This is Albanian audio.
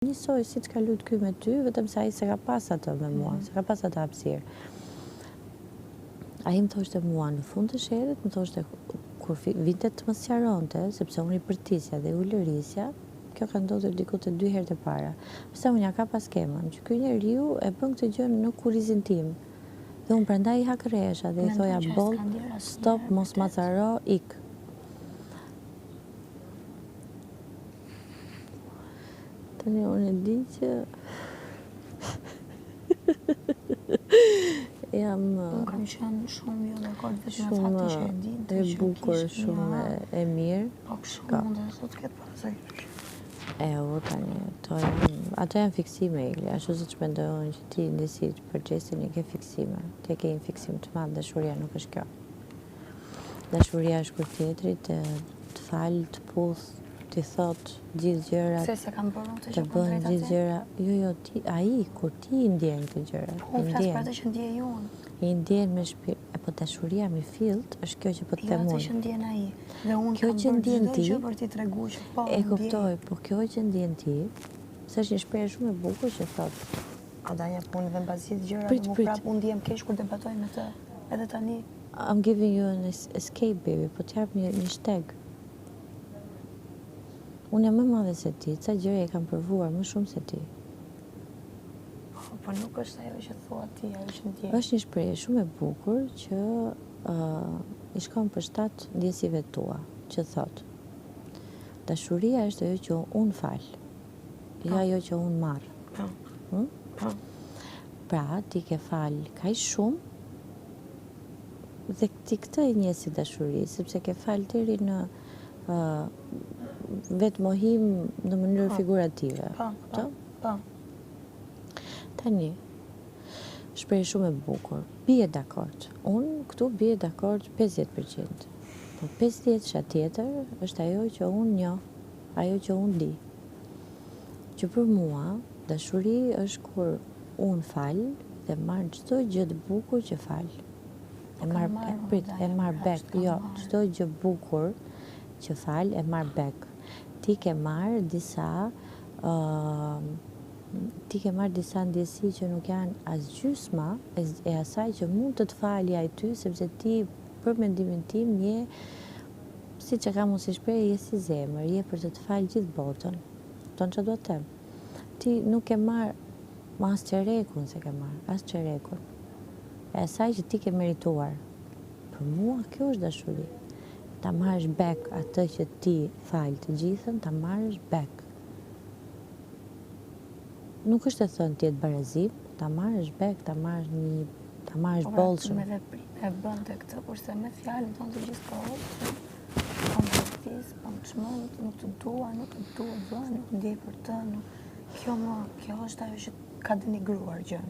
Njësoj si që ka lutë ky me ty, vetëm se ai se ka pas atë me mua, se ka pas atë hapësirë. Ai më thoshte mua në fund të sherit, më thoshte kur vinte të më sqaronte, sepse unë i përtisja dhe u lërisja, kjo ka ndodhur diku të 2 herë të para. Pse unë ja ka pas skemën, që ky njeriu e bën këtë gjë në kurrizin tim. Dhe unë prandaj i hakresha dhe i thoja boll, stop, mos ma caro, ik. Tani unë e di që jam Unë kam qenë shumë jo dakord vetëm me faktin që e dinte e bukur, shumë e mirë. Po shumë mund të thotë këtë pasaj. Ato janë fiksime, Ili, ashtu siç mendojnë që ti ndisi për Gjesin i ke fiksime. Ti ke një fiksim të madh, dashuria nuk është kjo. Dashuria është kur tjetri të fal, të puth, ti thot gjithë gjërat. Se se kam bërë të të që bën gjithë gjëra. Jo, ai kur ti i ndjen këto gjëra. Po flas për atë që ndjej unë. I ndjen me shpirt. Po dashuria me fillt është kjo që po të them unë. Jo atë që ndjen ai. Dhe unë kjo kam që bërë ndjen çdo ti, gjë për t'i treguar që po. E kuptoj, po kjo që ndjen ti, se është një shprehje shumë e bukur që thot. A danja punë dhe mbas gjithë gjërat, më prap unë ndjem keq kur debatoj me të. Edhe tani. I'm giving you an escape, baby, po t'jap një shteg. Unë jam më madhe se ti, ca gjëra e kam provuar më shumë se ti. Po nuk është ajo që thua ti, ajo që ndjen. Është një shprehje shumë e bukur që i shkon për shtat ndjesive tua, që thot. Dashuria është ajo që unë fal, jo ajo që unë marr. Po. Pra, ti ke fal kaq shumë dhe ti këtë e njeh si dashuri, sepse ke fal deri në vetë mohim në mënyrë figurative. Po. Tani, shprehje shumë e bukur. Bie dakord. Unë këtu bie dakord 50%. Po 50% tjetër është ajo që unë njoh, ajo që unë di. Që për mua, dashuri është kur unë fal dhe marr çdo gjë të bukur që fal. E marr back, jo, çdo gjë bukur që fal e marr back. Ti ke marr disa ndjesi që nuk janë as gjysma e asaj që mund të falë ai ty, sepse ti për mendimin tim je, siç e kam unë si shprehje, je si zemër, je për të falë gjithë botën. Ton çfarë do të them? Ti nuk e marr as çerekun se ke marr, as çerekun. E asaj që ti ke merituar. Për mua kjo është dashuri. Ta marrësh back atë që ti fal të gjithën, ta marrësh back. Nuk është e thënë ti jetë barazim, ta marrësh back, ta marrësh bollshëm. Me veprime e bënte këtë, kurse me fjalën tonë të gjithë kohës, po më vërtis, po më çmend, nuk të dua, nuk ndjej për të, kjo është ajo që ka denigruar gjën.